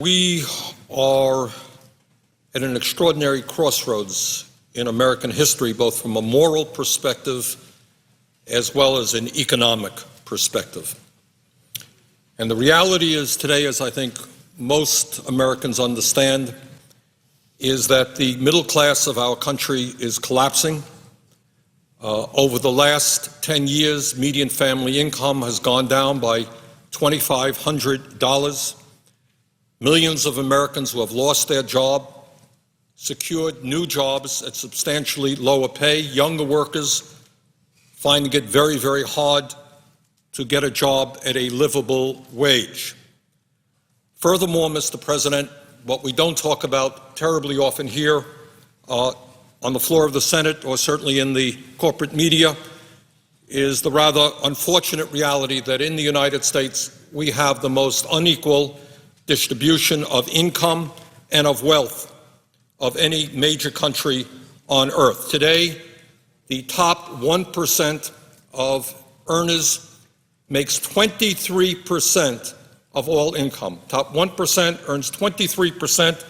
We are at an extraordinary crossroads in American history, both from a moral perspective as well as an economic perspective. And the reality is today, as I think most Americans understand, is that the middle class of our country is collapsing. Over the last 10 years, median family income has gone down by $2,500. Millions of Americans who have lost their job, secured new jobs at substantially lower pay, younger workers finding it very, very hard to get a job at a livable wage. Furthermore, Mr. President, what we don't talk about terribly often here on the floor of the Senate, or certainly in the corporate media, is the rather unfortunate reality that in the United States we have the most unequal distribution of income and of wealth of any major country on earth. Today, the top 1% of earners makes 23% of all income. Top 1% earns 23%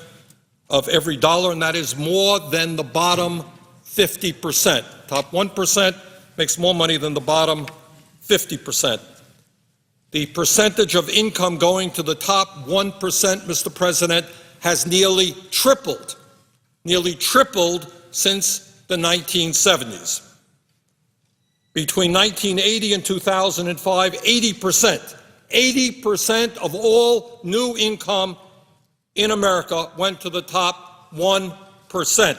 of every dollar, and that is more than the bottom 50%. Top 1% makes more money than the bottom 50%. The percentage of income going to the top 1%, Mr. President, has nearly tripled since the 1970s. Between 1980 and 2005, 80% of all new income in America went to the top 1%.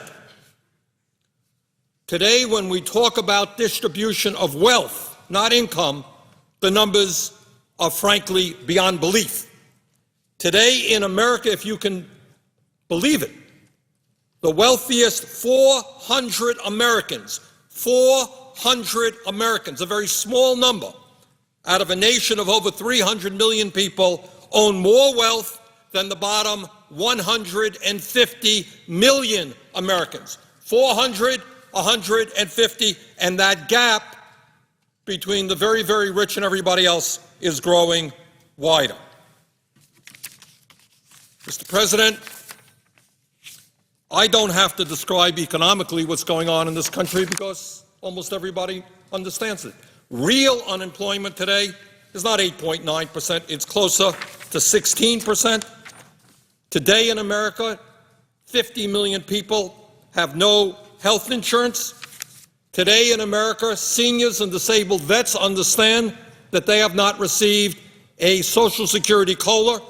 Today, when we talk about distribution of wealth, not income, the numbers are frankly beyond belief. Today in America, if you can believe it, the wealthiest 400 Americans, a very small number, out of a nation of over 300 million people, own more wealth than the bottom 150 million Americans. 400, 150, and that gap between the very, very rich and everybody else is growing wider. Mr. President, I don't have to describe economically what's going on in this country because almost everybody understands it. Real unemployment today is not 8.9%, it's closer to 16%. Today in America, 50 million people have no health insurance. Today in America, seniors and disabled vets understand that they have not received a Social Security COLA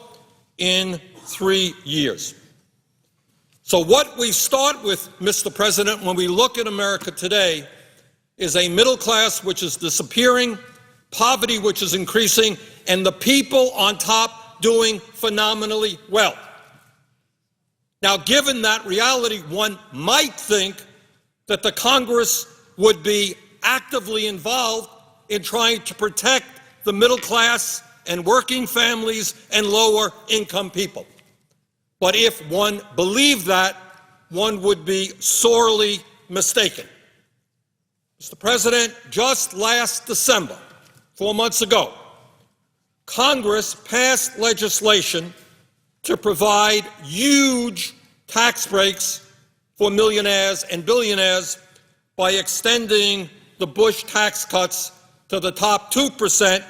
in 3 years. So what we start with, Mr. President, when we look at America today, is a middle class which is disappearing, poverty which is increasing, and the people on top doing phenomenally well. Now, given that reality, one might think that the Congress would be actively involved in trying to protect the middle class and working families and lower income people. But if one believed that, one would be sorely mistaken. Mr. President, just last December, 4 months ago, Congress passed legislation to provide huge tax breaks for millionaires and billionaires by extending the Bush tax cuts to the top 2%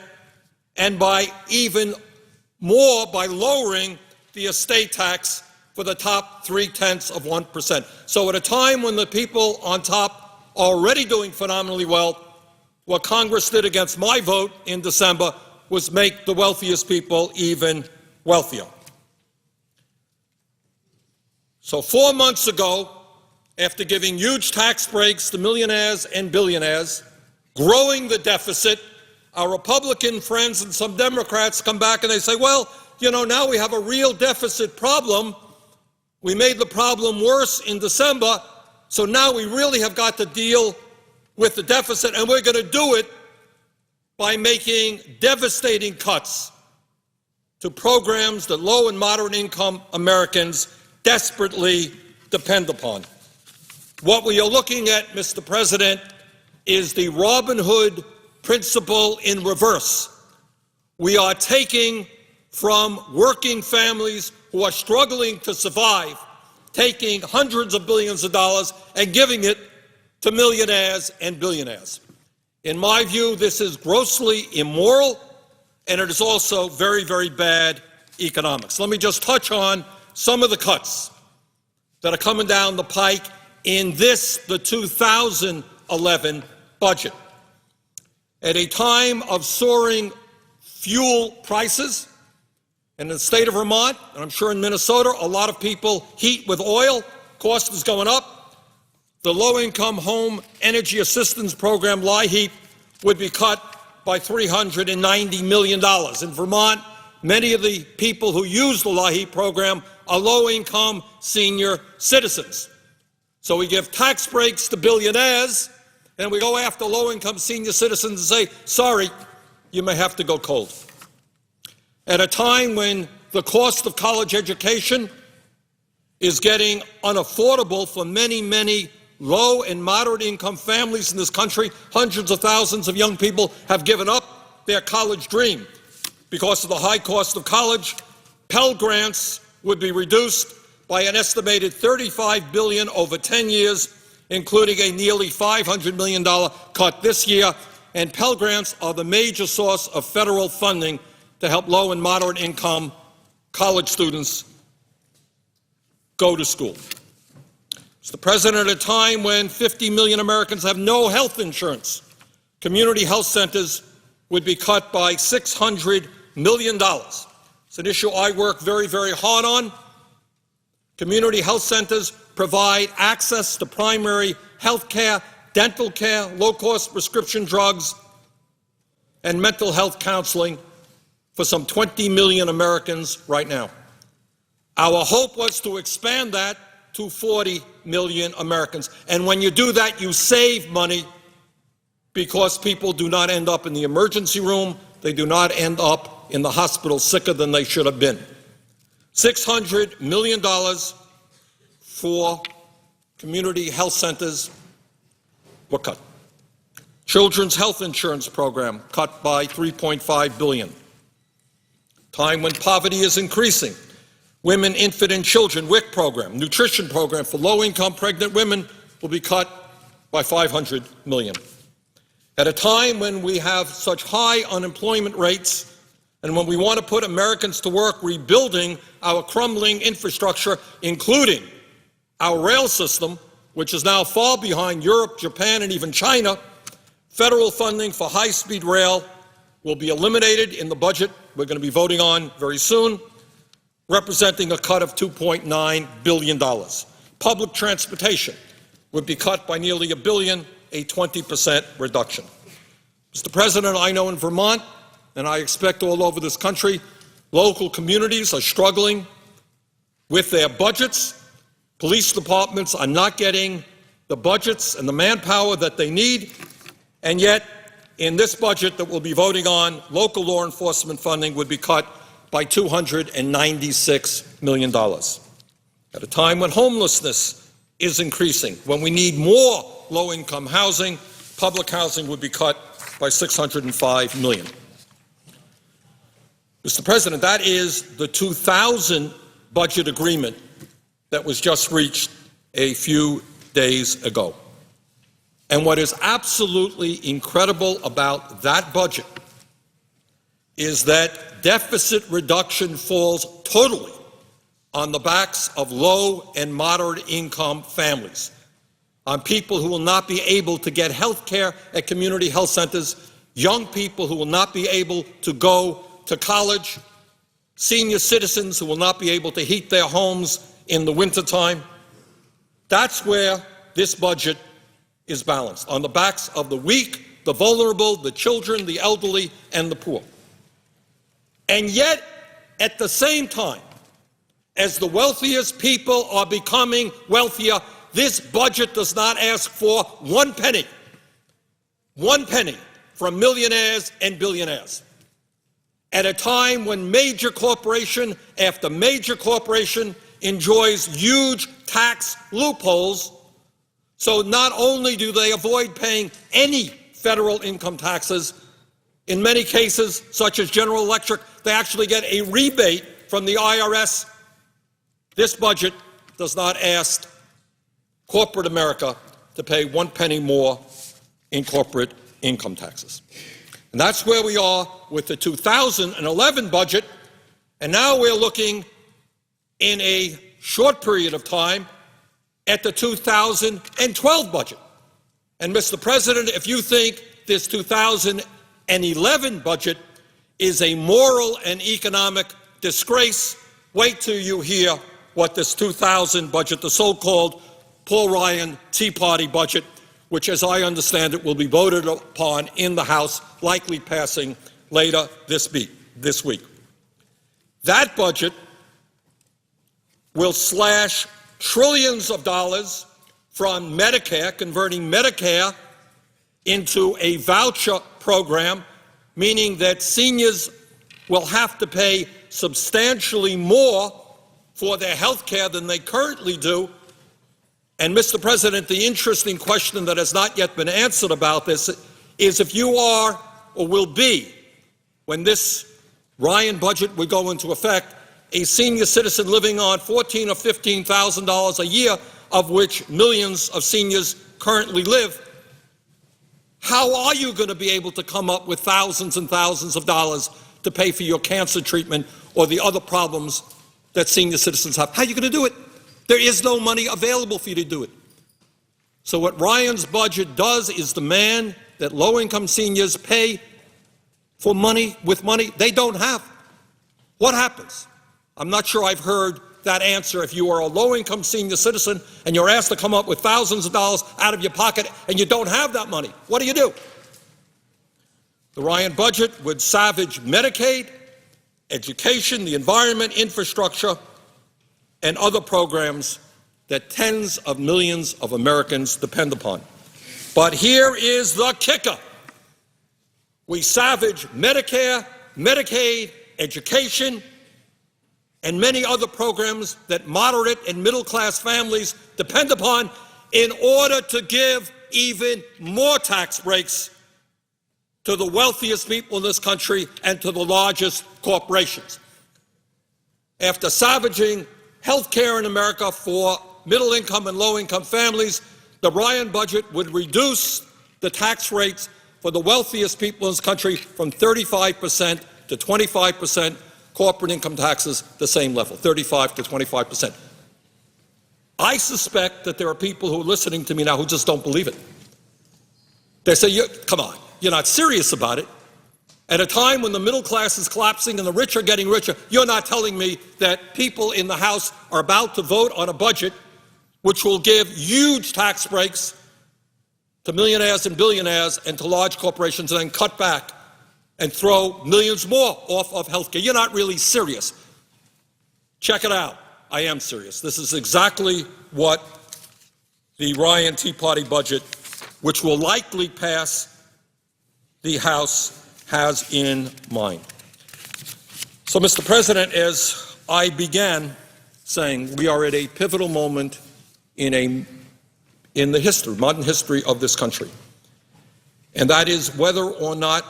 and by even more by lowering the estate tax for the top 0.3%. So at a time when the people on top are already doing phenomenally well, what Congress did against my vote in December was make the wealthiest people even wealthier. So 4 months ago, after giving huge tax breaks to millionaires and billionaires, growing the deficit, our Republican friends and some Democrats come back and they say, well, you know, now we have a real deficit problem. We made the problem worse in December, so now we really have got to deal with the deficit, and we're going to do it by making devastating cuts to programs that low and moderate income Americans desperately depend upon. What we are looking at, Mr. President, is the Robin Hood principle in reverse. We are taking from working families who are struggling to survive, taking hundreds of billions of dollars and giving it to millionaires and billionaires. In my view, this is grossly immoral, and it is also very, very bad economics. Let me just touch on some of the cuts that are coming down the pike in the 2011 budget. At a time of soaring fuel prices, and in the state of Vermont, and I'm sure in Minnesota, a lot of people heat with oil, cost is going up. The Low-Income Home Energy Assistance Program, LIHEAP, would be cut by $390 million. In Vermont, many of the people who use the LIHEAP program are low-income senior citizens. So we give tax breaks to billionaires, and we go after low-income senior citizens and say, sorry, you may have to go cold. At a time when the cost of college education is getting unaffordable for many, many low and moderate income families in this country, hundreds of thousands of young people have given up their college dream because of the high cost of college. Pell Grants would be reduced by an estimated $35 billion over 10 years, including a nearly $500 million cut this year. And Pell Grants are the major source of federal funding to help low and moderate income college students go to school. Mr. President, at a time when 50 million Americans have no health insurance, community health centers would be cut by $600 million. It's an issue I work very, very hard on. Community health centers provide access to primary health care, dental care, low-cost prescription drugs, and mental health counseling for some 20 million Americans right now. Our hope was to expand that to 40 million Americans. And when you do that, you save money because people do not end up in the emergency room. They do not end up in the hospital sicker than they should have been. $600 million for community health centers were cut. Children's health insurance program cut by $3.5 billion. Time when poverty is increasing. Women, infant, and children WIC program, nutrition program for low-income pregnant women will be cut by $500 million. At a time when we have such high unemployment rates and when we want to put Americans to work rebuilding our crumbling infrastructure, including our rail system, which is now far behind Europe, Japan, and even China, federal funding for high-speed rail will be eliminated in the budget we're going to be voting on very soon, representing a cut of $2.9 billion. Public transportation would be cut by nearly $1 billion, a 20% reduction. Mr. President, I know in Vermont, and I expect all over this country, local communities are struggling with their budgets. Police departments are not getting the budgets and the manpower that they need, and yet in this budget that we'll be voting on, local law enforcement funding would be cut by $296 million. At a time when homelessness is increasing, when we need more low-income housing, public housing would be cut by $605 million. Mr. President, that is the 2000 budget agreement that was just reached a few days ago. And what is absolutely incredible about that budget is that deficit reduction falls totally on the backs of low and moderate income families, on people who will not be able to get health care at community health centers, young people who will not be able to go to college, senior citizens who will not be able to heat their homes in the wintertime. That's where this budget is balanced, on the backs of the weak, the vulnerable, the children, the elderly, and the poor. And yet, at the same time, as the wealthiest people are becoming wealthier, this budget does not ask for one penny from millionaires and billionaires. At a time when major corporation after major corporation enjoys huge tax loopholes, so not only do they avoid paying any federal income taxes, in many cases, such as General Electric, they actually get a rebate from the IRS This budget does not ask corporate America to pay 1 penny more in corporate income taxes. And that's where we are with the 2011 budget, and now we're looking in a short period of time at the 2012 budget. And Mr. President, if you think this 2011 budget is a moral and economic disgrace, wait till you hear what this 2000 budget, the so-called Paul Ryan Tea Party budget, which, as I understand it, will be voted upon in the House, likely passing later this week. That budget will slash trillions of dollars from Medicare, converting Medicare into a voucher program, meaning that seniors will have to pay substantially more for their health care than they currently do. And, Mr. President, the interesting question that has not yet been answered about this is if you are or will be, when this Ryan budget will go into effect, a senior citizen living on $14,000 or $15,000 a year, of which millions of seniors currently live, how are you going to be able to come up with thousands and thousands of dollars to pay for your cancer treatment or the other problems that senior citizens have? How are you going to do it? There is no money available for you to do it. So what Ryan's budget does is demand that low-income seniors pay for money with money they don't have. What happens? I'm not sure I've heard that answer. If you are a low-income senior citizen and you're asked to come up with thousands of dollars out of your pocket and you don't have that money, what do? The Ryan budget would savage Medicaid, education, the environment, infrastructure, and other programs that tens of millions of Americans depend upon. But here is the kicker. We savage Medicare, Medicaid, education, and many other programs that moderate and middle-class families depend upon in order to give even more tax breaks to the wealthiest people in this country and to the largest corporations. After savaging health care in America for middle-income and low-income families, the Ryan budget would reduce the tax rates for the wealthiest people in this country from 35% to 25%, corporate income taxes the same level, 35 to 25%. I suspect that there are people who are listening to me now who just don't believe it. They say, come on, you're not serious about it. At a time when the middle class is collapsing and the rich are getting richer, you're not telling me that people in the House are about to vote on a budget which will give huge tax breaks to millionaires and billionaires and to large corporations and then cut back and throw millions more off of health care. You're not really serious. Check it out. I am serious. This is exactly what the Ryan Tea Party budget, which will likely pass the House, has in mind. So, Mr. President, as I began saying, we are at a pivotal moment in the history, modern history of this country. And that is whether or not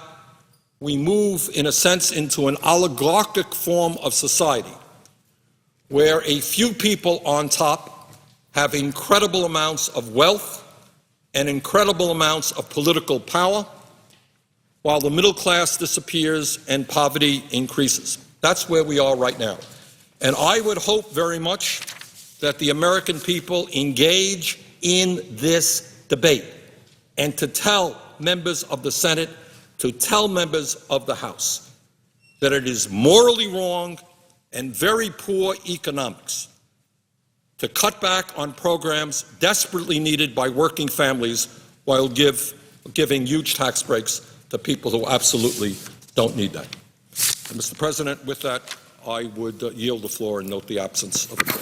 we move, in a sense, into an oligarchic form of society where a few people on top have incredible amounts of wealth and incredible amounts of political power, while the middle class disappears and poverty increases. That's where we are right now. And I would hope very much that the American people engage in this debate and to tell members of the Senate, to tell members of the House that it is morally wrong and very poor economics to cut back on programs desperately needed by working families while giving huge tax breaks to people who absolutely don't need that. And Mr. President, with that, I would yield the floor and note the absence of a chair.